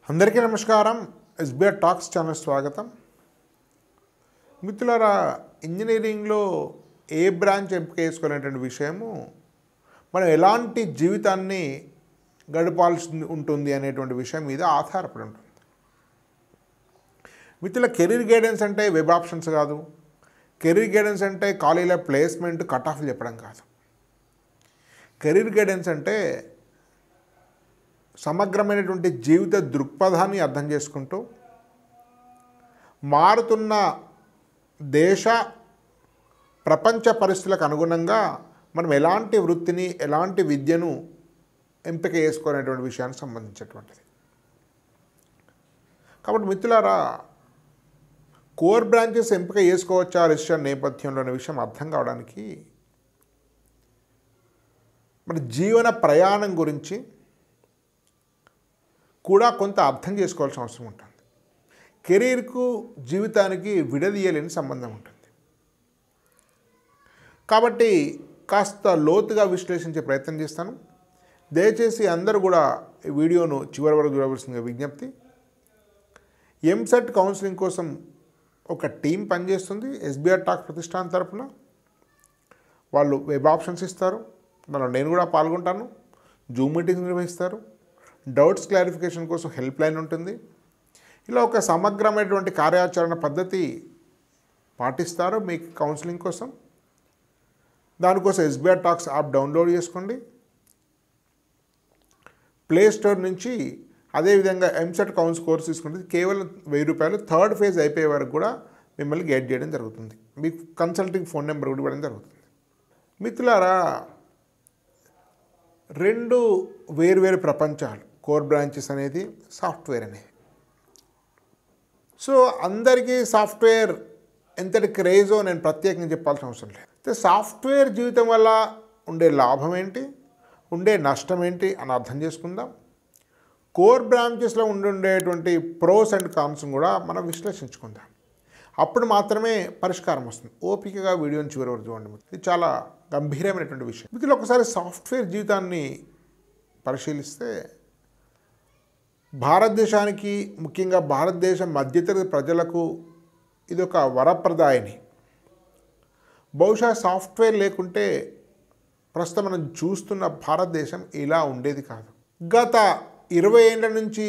అందరికీ నమస్కారం. SBR talks channel స్వాగతం. మిత్రులారా, ఇంజనీరింగ్లో ఏ బ్రాంచ్ ఎంపిక చేసుకోవాలనేటువంటి విషయము మనం ఎలాంటి జీవితాన్ని గడపాల్సి ఉంటుంది అనేటువంటి విషయం మీద ఆధారపడి ఉంటుంది. మిత్రుల, కెరీర్ గైడెన్స్ అంటే వెబ్ ఆప్షన్స్ కాదు. కెరీర్ గైడెన్స్ అంటే కాలేజీలో ప్లేస్మెంట్ కట్ ఆఫ్లు చెప్పడం కాదు. కెరీర్ గైడెన్స్ అంటే సమగ్రమైనటువంటి జీవిత దృక్పథాన్ని అర్థం చేసుకుంటూ మారుతున్న దేశ ప్రపంచ పరిస్థితులకు అనుగుణంగా మనం ఎలాంటి వృత్తిని ఎలాంటి విద్యను ఎంపిక చేసుకోవాలనేటువంటి విషయానికి సంబంధించినటువంటిది. కాబట్టి మిత్రులారా, కోర్ బ్రాంచెస్ ఎంపిక చేసుకోవచ్చా రిజిస్టర్ నేపథ్యంలో అనే విషయం అర్థం కావడానికి మన జీవన ప్రయాణం గురించి కూడా కొంత అర్థం చేసుకోవాల్సిన అవసరం ఉంటుంది. కెరీర్కు జీవితానికి విడదీయలేని సంబంధం ఉంటుంది. కాబట్టి కాస్త లోతుగా విశ్లేషించే ప్రయత్నం చేస్తాను. దయచేసి అందరూ కూడా ఈ వీడియోను చివరి వరకు చూడవలసిన విజ్ఞప్తి. ఎంసెట్ కౌన్సిలింగ్ కోసం ఒక టీం పనిచేస్తుంది ఎస్బీఆర్ టాక్స్ ప్రతిష్టాన్ తరఫున. వాళ్ళు వెబ్ ఆప్షన్స్ ఇస్తారు, దానిలో నేను కూడా పాల్గొంటాను. జూమ్ మీటింగ్స్ నిర్వహిస్తారు. డౌట్స్ క్లారిఫికేషన్ కోసం హెల్ప్ లైన్ ఉంటుంది. ఇలా ఒక సమగ్రమైనటువంటి కార్యాచరణ పద్ధతి పాటిస్తారు మీ కౌన్సిలింగ్ కోసం. దానికోసం ఎస్బీఆర్ టాక్స్ యాప్ డౌన్లోడ్ చేసుకోండి ప్లే స్టోర్ నుంచి. అదేవిధంగా ఎంసెట్ కోర్స్ తీసుకుంటే కేవలం ₹1000 థర్డ్ ఫేజ్ అయిపోయే వరకు కూడా మిమ్మల్ని గైడ్ చేయడం జరుగుతుంది. మీకు కన్సల్టింగ్ ఫోన్ నెంబర్ కూడా ఇవ్వడం జరుగుతుంది. మిత్రులారా, రెండు వేరువేరు ప్రపంచాలు కోర్ బ్రాంచెస్ అనేది, సాఫ్ట్వేర్ అనేది. సో అందరికీ సాఫ్ట్వేర్ ఎంతటి క్రేజో నేను ప్రత్యేకంగా చెప్పాల్సిన అవసరం లేదు. అయితే సాఫ్ట్వేర్ జీవితం వల్ల ఉండే లాభం ఏంటి, ఉండే నష్టం ఏంటి అని అర్థం చేసుకుందాం. కోర్ బ్రాంచెస్లో ఉండేటువంటి ప్రోస్ అండ్ కాన్స్ కూడా మనం విశ్లేషించుకుందాం. అప్పుడు మాత్రమే పరిష్కారం వస్తుంది. ఓపికగా వీడియోని చివరి వరకు చూడండి. ఇది చాలా గంభీరమైనటువంటి విషయం. ఇందులో ఒకసారి సాఫ్ట్వేర్ జీవితాన్ని పరిశీలిస్తే భారతదేశానికి, ముఖ్యంగా భారతదేశం మధ్యతరగతి ప్రజలకు ఇది ఒక వరప్రదాయని. బహుశా సాఫ్ట్వేర్ లేకుంటే ప్రస్తుతం మనం చూస్తున్న భారతదేశం ఇలా ఉండేది కాదు. గత 20 ఏళ్ల నుంచి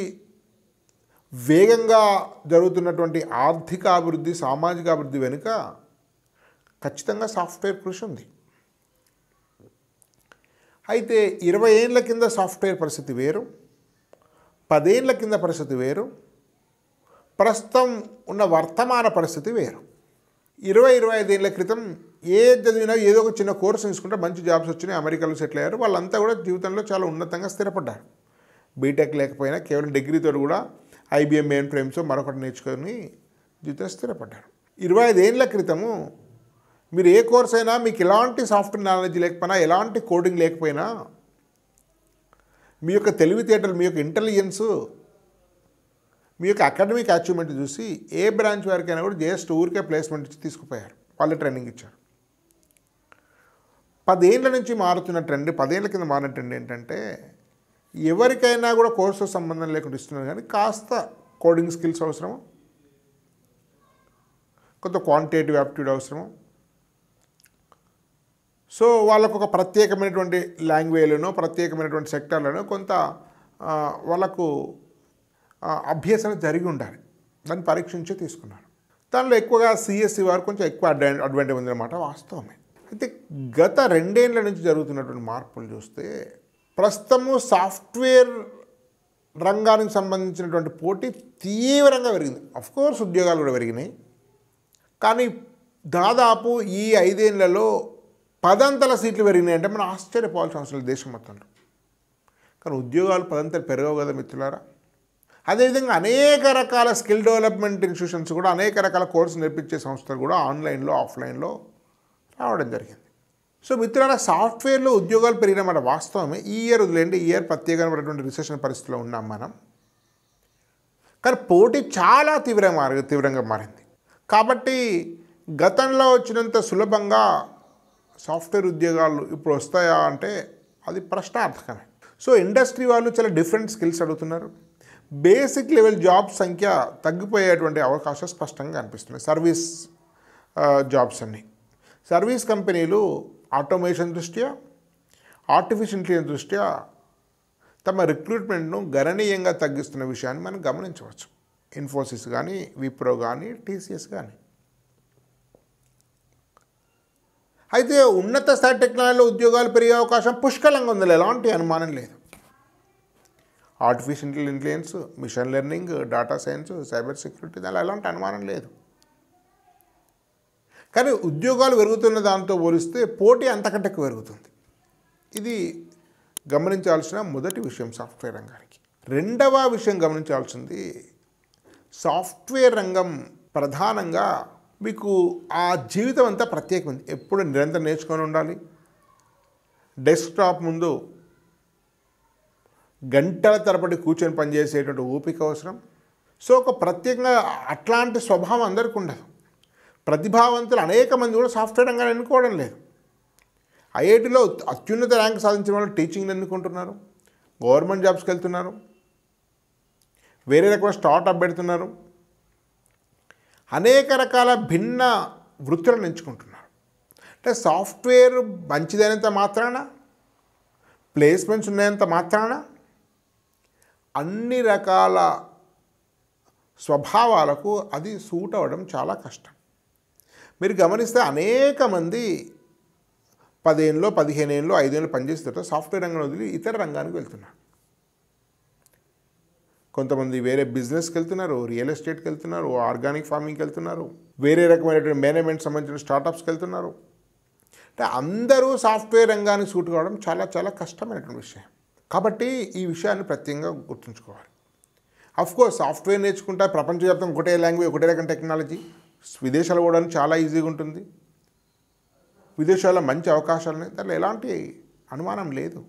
వేగంగా జరుగుతున్నటువంటి ఆర్థిక అభివృద్ధి, సామాజిక అభివృద్ధి వెనుక ఖచ్చితంగా సాఫ్ట్వేర్ కృషి ఉంది. అయితే 20 ఏళ్ల కింద సాఫ్ట్వేర్ పరిస్థితి వేరు, 10 ఏళ్ల కింద పరిస్థితి వేరు, ప్రస్తుతం ఉన్న వర్తమాన పరిస్థితి వేరు. 20-25 ఏళ్ల క్రితం చదివినా ఏదో ఒక చిన్న కోర్సు తీసుకుంటే మంచి జాబ్స్ వచ్చినాయి, అమెరికాలో సెటిల్ అయ్యారు. వాళ్ళంతా కూడా జీవితంలో చాలా ఉన్నతంగా స్థిరపడ్డారు. బీటెక్ లేకపోయినా కేవలం డిగ్రీతో కూడా IBM మెయిన్ ఫ్రేమ్స్ మరొకటి నేర్చుకొని జీవితం స్థిరపడ్డారు. 25 ఏళ్ల క్రితము మీరు ఏ కోర్స్ అయినా మీకు ఎలాంటి సాఫ్ట్వేర్ నాలెడ్జ్ లేకపోయినా, ఎలాంటి కోడింగ్ లేకపోయినా, మీ యొక్క తెలివితేటలు, మీ యొక్క ఇంటెలిజెన్సు, మీ యొక్క అకాడమిక్ అచీవ్మెంట్ చూసి ఏ బ్రాంచ్ వారికైనా కూడా జస్ట్ ఊరికే ప్లేస్మెంట్ ఇచ్చి తీసుకుపోయారు. వాళ్ళే ట్రైనింగ్ ఇచ్చారు. 10 ఏళ్ల నుంచి మారుతున్న ట్రెండ్, 10 ఏళ్ల కింద మారిన ట్రెండ్ ఏంటంటే ఎవరికైనా కూడా కోర్సు సంబంధం లేకుండా ఇస్తున్నారు, కానీ కాస్త కోడింగ్ స్కిల్స్ అవసరము, కొంత క్వాంటిటేటివ్ యాప్టిట్యూడ్ అవసరము. సో వాళ్ళకు ఒక ప్రత్యేకమైనటువంటి లాంగ్వేజ్లోనో, ప్రత్యేకమైనటువంటి సెక్టర్లోనో కొంత వాళ్ళకు అభ్యసన జరిగి ఉండాలి. దాన్ని పరీక్షించి తీసుకున్నారు. దానిలో ఎక్కువగా CSE వారు కొంచెం ఎక్కువ అడ్వాంటేజ్ ఉందన్నమాట, వాస్తవమే. అయితే గత 2 ఏళ్ల నుంచి జరుగుతున్నటువంటి మార్పులు చూస్తే ప్రస్తుతము సాఫ్ట్వేర్ రంగానికి సంబంధించినటువంటి పోటీ తీవ్రంగా పెరిగింది. అఫ్కోర్స్ ఉద్యోగాలు కూడా పెరిగినాయి, కానీ దాదాపు ఈ 5 ఏళ్లలో 10 అంతల సీట్లు పెరిగినాయి అంటే మనం ఆశ్చర్యపోవాల్సిన అవసరం లేదు దేశం మొత్తంలో. కానీ ఉద్యోగాలు 10 అంతలు పెరగవు కదా మిత్రులారా. అదేవిధంగా అనేక రకాల స్కిల్ డెవలప్మెంట్ ఇన్స్టిట్యూషన్స్ కూడా, అనేక రకాల కోర్సు నేర్పించే సంస్థలు కూడా ఆన్లైన్లో, ఆఫ్లైన్లో రావడం జరిగింది. సో మిత్రులారా, సాఫ్ట్వేర్లో ఉద్యోగాలు పెరిగినమాట వాస్తవమే. ఈ ఇయర్ వదిలేండి, ఈ ఇయర్ ప్రత్యేకమైనటువంటి రిసెషన్ పరిస్థితిలో ఉన్నాం మనం. కానీ పోటీ చాలా తీవ్రంగా మారింది. కాబట్టి గతంలో వచ్చినంత సులభంగా సాఫ్ట్వేర్ ఉద్యోగాలు ఇప్పుడు వస్తాయా అంటే అది ప్రశ్నార్థకమే. సో ఇండస్ట్రీ వాళ్ళు చాలా డిఫరెంట్ స్కిల్స్ అడుగుతున్నారు. బేసిక్ లెవెల్ జాబ్ సంఖ్య తగ్గిపోయేటువంటి అవకాశం స్పష్టంగా కనిపిస్తుంది. సర్వీస్ జాబ్స్ అన్నీ, సర్వీస్ కంపెనీలు ఆటోమేషన్ దృష్ట్యా, ఆర్టిఫిషియల్ ఇంటెలిజెన్స్ దృష్ట్యా తమ రిక్రూట్మెంట్ను గణనీయంగా తగ్గిస్తున్న విషయాన్ని మనం గమనించవచ్చు. ఇన్ఫోసిస్ కానీ, విప్రో కానీ, టీసీఎస్ కానీ. అయితే ఉన్నత స్థాయి టెక్నాలజీలో ఉద్యోగాలు పెరిగే అవకాశం పుష్కలంగా ఉంది, ఎలాంటి అనుమానం లేదు. Artificial intelligence, machine learning, data science, cyber security, దానిలో ఎలాంటి అనుమానం లేదు. కానీ ఉద్యోగాలు పెరుగుతున్న దాంతో పోలిస్తే పోటీ అంతకంటే ఎక్కువ పెరుగుతుంది. ఇది గమనించాల్సిన మొదటి విషయం సాఫ్ట్వేర్ రంగానికి. రెండవ విషయం గమనించాల్సింది, సాఫ్ట్వేర్ రంగం ప్రధానంగా మీకు ఆ జీవితం అంతా ప్రత్యేకమైంది. ఎప్పుడు నిరంతరం నేర్చుకొని ఉండాలి. డెస్క్టాప్ ముందు గంటల తరబడి కూర్చొని పనిచేసేటువంటి ఓపిక అవసరం. సో ఒక ప్రత్యేకంగా అట్లాంటి స్వభావం అందరికీ ఉండదు. ప్రతిభావంతులు అనేక మంది కూడా సాఫ్ట్వేర్ రంగాన్ని ఎన్నుకోవడం లేదు. ఐఐటీలో అత్యున్నత ర్యాంక్ సాధించిన వాళ్ళు టీచింగ్ని ఎన్నుకుంటున్నారు, గవర్నమెంట్ జాబ్స్కి వెళ్తున్నారు, వేరే రకమైన స్టార్ట్అప్ పెడుతున్నారు, అనేక రకాల భిన్న వృత్తులను ఎంచుకుంటున్నారు. అంటే సాఫ్ట్వేర్ మంచిదైనంత మాత్రాన, ప్లేస్మెంట్స్ ఉన్నంత మాత్రాన అన్ని రకాల స్వభావాలకు అది సూట్ అవ్వడం చాలా కష్టం. మీరు గమనిస్తే అనేక మంది 10 ఏళ్ళు, 15 ఏళ్ళు, 5 ఏళ్ళు పనిచేస్తుంటే సాఫ్ట్వేర్ రంగం వదిలి ఇతర రంగానికి వెళ్తున్నారు. కొంతమంది వేరే బిజినెస్కి వెళ్తున్నారు, రియల్ ఎస్టేట్కి వెళ్తున్నారు, ఆర్గానిక్ ఫార్మింగ్కి వెళ్తున్నారు, వేరే రకమైనటువంటి మేనేజ్మెంట్ సంబంధించిన స్టార్టప్స్కి వెళ్తున్నారు. అంటే అందరూ సాఫ్ట్వేర్ రంగానికి సూట్ కావడం చాలా చాలా కష్టమైనటువంటి విషయం. కాబట్టి ఈ విషయాన్ని ప్రత్యేకంగా గుర్తుంచుకోవాలి. అఫ్కోర్స్ సాఫ్ట్వేర్ నేర్చుకుంటే ప్రపంచవ్యాప్తంగా ఒకటే లాంగ్వేజ్, ఒకటే రకం టెక్నాలజీ, విదేశాలు పోవడానికి చాలా ఈజీగా ఉంటుంది. విదేశాల్లో మంచి అవకాశాలు ఉన్నాయి, దాంట్లో ఎలాంటి అనుమానం లేదు.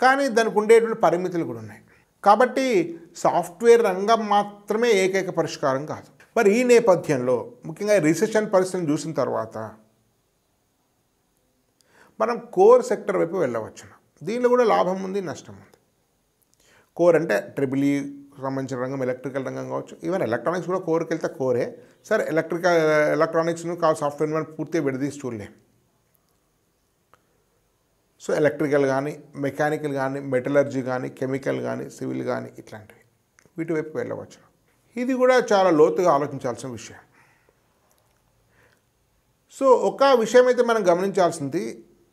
కానీ దానికి ఉండేటువంటి పరిమితులు కూడా ఉన్నాయి. కాబట్టి సాఫ్ట్వేర్ రంగం మాత్రమే ఏకైక పరిష్కారం కాదు. మరి ఈ నేపథ్యంలో ముఖ్యంగా రిసెషన్ పరిస్థితిని చూసిన తర్వాత మనం కోర్ సెక్టర్ వైపు వెళ్ళవచ్చు. దీనిలో కూడా లాభం ఉంది, నష్టం ఉంది. కోర్ అంటే ట్రిపుల్ సంబంధించిన రంగం, ఎలక్ట్రికల్ రంగం కావచ్చు, ఈవెన్ ఎలక్ట్రానిక్స్ కూడా కోర్కి వెళ్తే కోరే. సరే, ఎలక్ట్రానిక్స్ను సాఫ్ట్వేర్ మనం పూర్తిగా విడదీసి చూడలేం. సో ఎలక్ట్రికల్ కానీ, మెకానికల్ కానీ, మెటలర్జీ కానీ, కెమికల్ కానీ, సివిల్ కానీ, ఇట్లాంటివి వీటి వైపు వెళ్ళవచ్చు. ఇది కూడా చాలా లోతుగా ఆలోచించాల్సిన విషయం. సో ఒక విషయం అయితే మనం గమనించాల్సింది,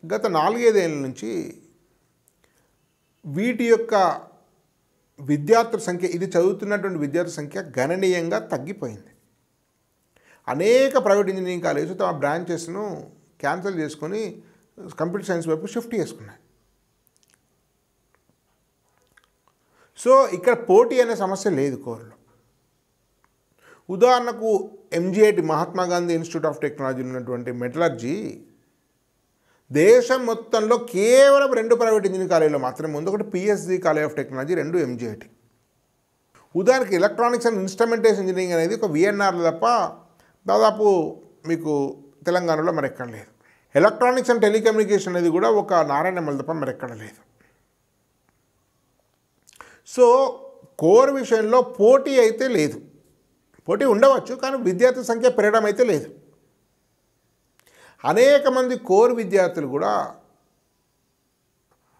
గత 4-5 ఏళ్ళ నుంచి వీటి యొక్క విద్యార్థుల సంఖ్య, ఇది చదువుతున్నటువంటి విద్యార్థుల సంఖ్య గణనీయంగా తగ్గిపోయింది. అనేక ప్రైవేట్ ఇంజనీరింగ్ కాలేజెస్ తమ బ్రాంచెస్ను క్యాన్సిల్ చేసుకొని కంప్యూటర్ సైన్స్ వైపు షిఫ్ట్ చేసుకున్నాయి. సో ఇక్కడ పోటీ అనే సమస్య లేదు కోర్లో. ఉదాహరణకు MGIT, Mahatma Gandhi institute of technology ఉన్నటువంటి మెటలర్జీ దేశం మొత్తంలో కేవలం 2 ప్రైవేట్ ఇంజనీరింగ్ కాలేజీలో మాత్రమే ఉంది. ఒకటి PSG college of technology, 2 MGIT. ఉదాహరణకి ఎలక్ట్రానిక్స్ అండ్ ఇన్స్ట్రుమెంటేషన్ ఇంజనీరింగ్ అనేది ఒక VNRలో తప్ప దాదాపు మీకు తెలంగాణలో మరెక్కడ లేదు. ఎలక్ట్రానిక్స్ అండ్ టెలికమ్యూనికేషన్ అనేది కూడా ఒక నారాయణమల్ తప్ప మరెక్కడ లేదు. సో కోర్ విషయంలో పోటీ అయితే లేదు. పోటీ ఉండవచ్చు, కానీ విద్యార్థుల సంఖ్య పెరగడం అయితే లేదు. అనేక మంది కోర్ విద్యార్థులు కూడా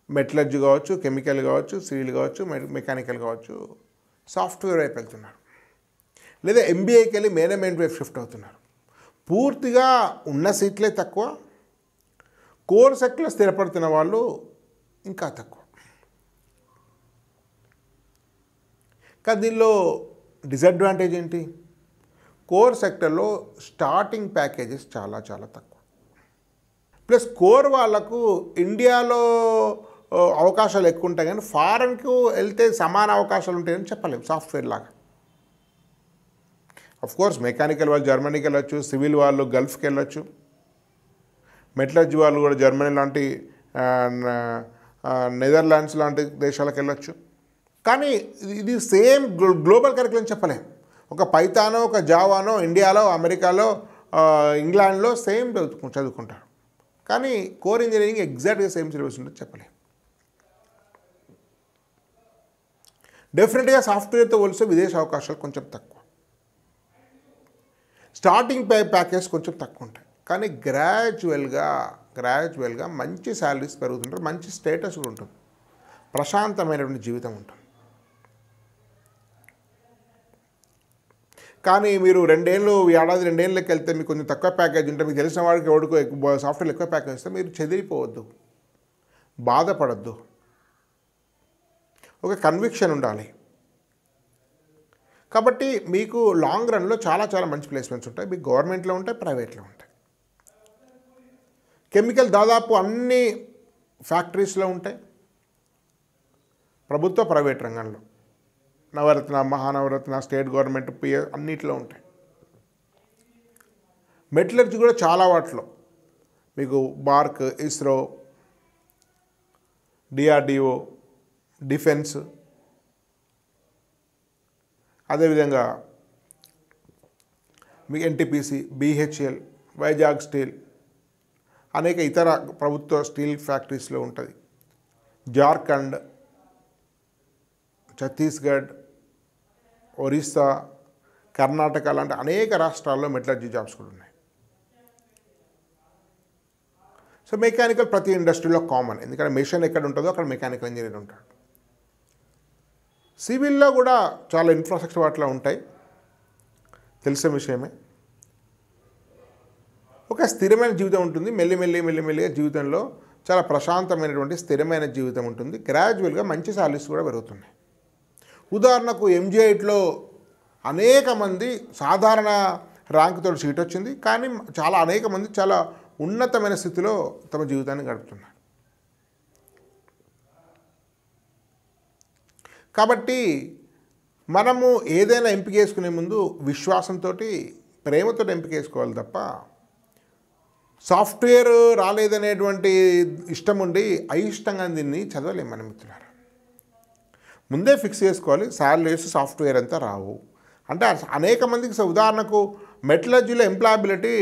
మెటలర్జీ కావచ్చు, కెమికల్ కావచ్చు, సివిల్ కావచ్చు, మెకానికల్ కావచ్చు, సాఫ్ట్వేర్ వైపు వెళ్తున్నారు, లేదా MBAకి వెళ్ళి మేనేజ్మెంట్ వైపు షిఫ్ట్ అవుతున్నారు. పూర్తిగా ఉన్న సీట్లే తక్కువ, కోర్ సెక్టర్లో స్థిరపడుతున్న వాళ్ళు ఇంకా తక్కువ. కానీ దీనిలో డిసడ్వాంటేజ్ ఏంటి? కోర్ సెక్టర్లో స్టార్టింగ్ ప్యాకేజెస్ చాలా చాలా తక్కువ. ప్లస్ కోర్ వాళ్ళకు ఇండియాలో అవకాశాలు ఎక్కువ ఉంటాయి, కానీ ఫారెన్కు వెళ్తే సమాన అవకాశాలు ఉంటాయని చెప్పలేము సాఫ్ట్వేర్ లాగా. అఫ్కోర్స్ మెకానికల్ వాళ్ళు జర్మనీకి వెళ్ళొచ్చు, సివిల్ వాళ్ళు గల్ఫ్కి వెళ్ళొచ్చు, మెటలర్జీ వాళ్ళు కూడా జర్మనీ లాంటి, నెదర్లాండ్స్ లాంటి దేశాలకు వెళ్ళొచ్చు. కానీ ఇది సేమ్ గ్లోబల్ కరికులం చెప్పలేం. ఒక పైథానో, ఒక జావానో ఇండియాలో, అమెరికాలో, ఇంగ్లాండ్లో సేమ్ చదువుకుంటారు. కానీ కోర్ ఇంజనీరింగ్ ఎగ్జాక్ట్గా సేమ్ సిలబస్ ఉంటుంది చెప్పలేం. డెఫినెట్గా సాఫ్ట్వేర్తో పోలిస్తే విదేశీ అవకాశాలు కొంచెం తక్కువ, స్టార్టింగ్ ప్యాకేజ్ కొంచెం తక్కువ ఉంటాయి. కానీ గ్రాడ్యువల్గా మంచి శాలరీస్ పెరుగుతుంటారు, మంచి స్టేటస్ కూడా ఉంటుంది, ప్రశాంతమైనటువంటి జీవితం ఉంటుంది. కానీ మీరు ఏడాది 2 ఏళ్ళకి వెళ్తే మీకు కొంచెం తక్కువ ప్యాకేజ్ ఉంటే, మీకు తెలిసిన వాడికి ఎవడికో సాఫ్ట్వేర్ ఎక్కువ ప్యాకేజ్ ఇస్తే మీరు చెదిరిపోవద్దు, బాధపడద్దు. ఒక కన్విక్షన్ ఉండాలి. కాబట్టి మీకు లాంగ్ రన్లో చాలా మంచి ప్లేస్మెంట్స్ ఉంటాయి. మీకు గవర్నమెంట్లో ఉంటాయి, ప్రైవేట్లో ఉంటాయి. కెమికల్ దాదాపు అన్ని ఫ్యాక్టరీస్లో ఉంటాయి, ప్రభుత్వ ప్రైవేట్ రంగంలో. నవరత్న, మహానవరత్న, స్టేట్ గవర్నమెంట్, పిఎస్ అన్నిట్లో ఉంటాయి. మెటలర్జీ కూడా చాలా వాటిలో మీకు బార్క్, ఇస్రో, డిఆర్డిఓ, డిఫెన్స్, అదేవిధంగా మీ ఎన్టీపీసీ, బీహెచ్ఎల్, వైజాగ్ స్టీల్, అనేక ఇతర ప్రభుత్వ స్టీల్ ఫ్యాక్టరీస్లో ఉంటుంది. జార్ఖండ్, ఛత్తీస్గఢ్, ఒరిస్సా, కర్ణాటక లాంటి అనేక రాష్ట్రాల్లో మెటలర్జీ జాబ్స్ కూడా ఉన్నాయి. సో మెకానికల్ ప్రతి ఇండస్ట్రీలో కామన్, ఎందుకంటే మెషిన్ ఎక్కడ ఉంటుందో అక్కడ మెకానికల్ ఇంజనీర్ ఉంటాడు. సివిల్లో కూడా చాలా ఇన్ఫ్రాస్ట్రక్చర్ వాటిలో ఉంటాయి, తెలిసిన విషయమే. ఒక స్థిరమైన జీవితం ఉంటుంది, మెల్లిమెల్లిగా జీవితంలో చాలా ప్రశాంతమైనటువంటి స్థిరమైన జీవితం ఉంటుంది. గ్రాడ్యువల్గా మంచి సాలరీస్ కూడా పెరుగుతున్నాయి. ఉదాహరణకు ఎంజీఐట్లో అనేక మంది సాధారణ ర్యాంకుతో సీట్ వచ్చింది, కానీ అనేక మంది చాలా ఉన్నతమైన స్థితిలో తమ జీవితాన్ని గడుపుతున్నారు. కాబట్టి మనము ఏదైనా ఎంపిక చేసుకునే ముందు విశ్వాసంతో, ప్రేమతో ఎంపిక చేసుకోవాలి తప్ప సాఫ్ట్వేర్ రాలేదనేటువంటి ఇష్టం ఉండి అయిష్టంగా దీన్ని చదవలేము మన మిత్రులారా. ముందే ఫిక్స్ చేసుకోవాలి, శాలరీస్ సాఫ్ట్వేర్ అంతా రావు అంటే. అనేక మందికి ఉదాహరణకు మెటలర్జీలో ఎంప్లాయబిలిటీ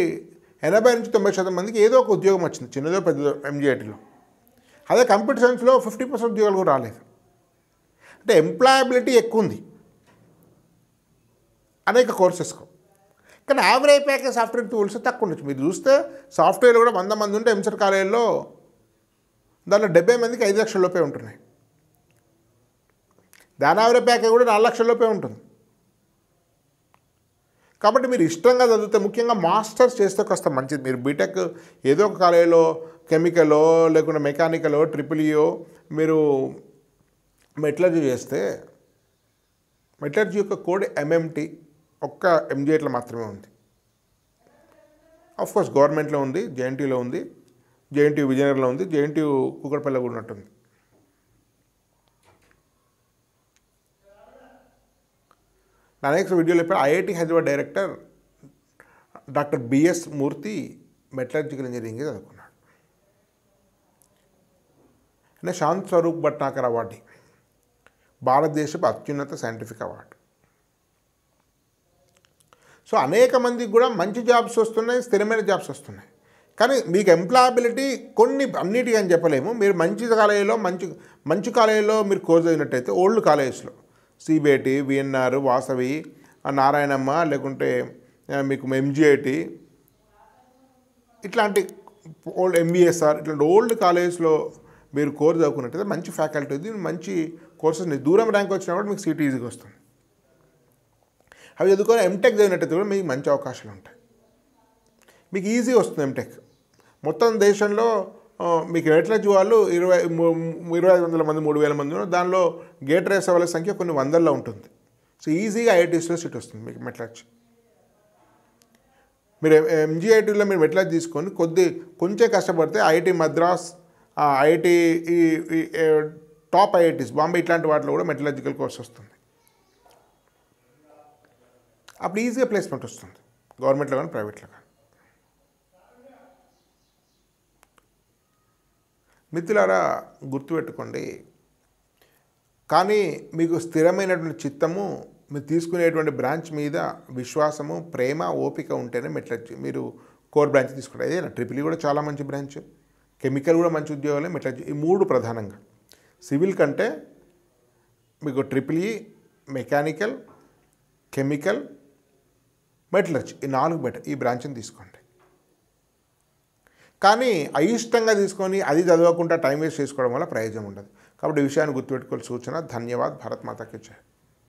80 నుంచి 90% మందికి ఏదో ఒక ఉద్యోగం వచ్చింది, చిన్నదో పెద్దదో ఎంజీఐటీలో. అదే కంప్యూటర్ సైన్స్లో 50% ఉద్యోగాలు కూడా రాలేదు. అంటే ఎంప్లాయబిలిటీ ఎక్కువ ఉంది అనేక కోర్సెస్కు, కానీ యావరేజ్ ప్యాకేజ్ సాఫ్ట్వేర్ టూల్స్ తక్కువ ఉండొచ్చు. మీరు చూస్తే సాఫ్ట్వేర్లో కూడా 100 మంది ఉంటే ఎంసెట్ కాలేజీలో దాంట్లో 70 మందికి 5 లక్షల లోపే ఉంటున్నాయి. దాని యావరేజ్ ప్యాకేజ్ కూడా 4 లక్షల లోపే ఉంటుంది. కాబట్టి మీరు ఇష్టంగా చదివితే, ముఖ్యంగా మాస్టర్స్ చేస్తే కాస్త మంచిది. మీరు బీటెక్ ఏదో ఒక కాలేజీలో కెమికలో లేకుంటే మెకానికలో ట్రిపుల్ఈఓ మీరు మెటలర్జీ చేస్తే, మెటలర్జీ యొక్క కోడ్ ఎంఎంటీ ఒక్క ఎంజీఐట్లో మాత్రమే ఉంది. ఆఫ్కోర్స్ గవర్నమెంట్లో ఉంది, జేఎన్టీయూలో ఉంది, జేఎన్టీయూ విజయనగరంలో ఉంది, జేఎన్టీయూ కూకట్పల్లిలో కూడా ఉన్నట్టుంది. నా నెక్స్ట్ వీడియోలో చెప్పారు IIT Hyderabad director doctor BS Murthy metallurgical engineering చదువుకున్నాడు. అంటే శాంత్ స్వరూప్ భట్నాకర్ అవార్డు, భారతదేశపు అత్యున్నత సైంటిఫిక్ అవార్డు. సో అనేక మందికి కూడా మంచి జాబ్స్ వస్తున్నాయి, స్థిరమైన జాబ్స్ వస్తున్నాయి. కానీ మీకు ఎంప్లాయబిలిటీ అన్నిటికీ అని చెప్పలేము. మీరు మంచి కాలేజీలో మీరు కోర్స్ అయినట్టయితే, ఓల్డ్ కాలేజెస్లో సిబిఐటి, విఎన్ఆర్, వాసవి, నారాయణమ్మ, లేకుంటే మీకు ఎంజిఐటి, ఇట్లాంటి ఓల్డ్ ఎంబీఎస్ఆర్, ఇట్లాంటి ఓల్డ్ కాలేజెస్లో మీరు కోర్స్ చదువుకున్నట్టయితే మంచి ఫ్యాకల్టీ ఉంది, మంచి కోర్సెస్, దూరం ర్యాంక్ వచ్చినా కూడా మీకు సీట్ ఈజీగా వస్తుంది. అవి చదువుకొని ఎంటెక్ చదివినట్టయితే కూడా మీకు మంచి అవకాశాలు ఉంటాయి. మీకు ఈజీ వస్తుంది ఎంటెక్. మొత్తం దేశంలో మీకు మెటలర్జీ వాళ్ళు 2500 మంది, 3000 మంది ఉన్నారు. దానిలో గేట్ రేస్ వాళ్ళ సంఖ్య కొన్ని వందల్లో ఉంటుంది. సో ఈజీగా ఐఐటీస్లో సీట్ వస్తుంది మీకు మెటలర్జీ. మీరు ఎంజీఐటీలో మీరు మెటలర్జీ తీసుకొని కొంచెం కష్టపడితే IIT Madras, IIT top IITs Bombay, ఇట్లాంటి వాటిలో కూడా మెటలర్జికల్ కోర్స్ వస్తుంది. అప్పుడు ఈజీగా ప్లేస్మెంట్ వస్తుంది, గవర్నమెంట్లో కానీ ప్రైవేట్లో కానీ. మిత్రులారా గుర్తుపెట్టుకోండి, కానీ మీకు స్థిరమైనటువంటి చిత్తము, మీరు తీసుకునేటువంటి బ్రాంచ్ మీద విశ్వాసము, ప్రేమ, ఓపిక ఉంటేనే మెటలర్జీ మీరు కోర్ బ్రాంచ్ తీసుకుంటారు. ఏదైనా ట్రిపుల్ కూడా చాలా మంచి బ్రాంచ్, కెమికల్ కూడా మంచి ఉద్యోగాలే, మెటలర్జీ ఈ 3 ప్రధానంగా. సివిల్ కంటే మీకు triple E, mechanical, chemical, metallurgy ఈ 4 బెటర్. ఈ బ్రాంచ్ని తీసుకోండి. కానీ అయిష్టంగా తీసుకొని అది చదవకుండా టైం వేస్ట్ చేసుకోవడం వల్ల ప్రయోజనం ఉండదు. కాబట్టి ఈ విషయాన్ని గుర్తుపెట్టుకోవాలి. సూచన. ధన్యవాద్. భారత్ మాతాకి జై.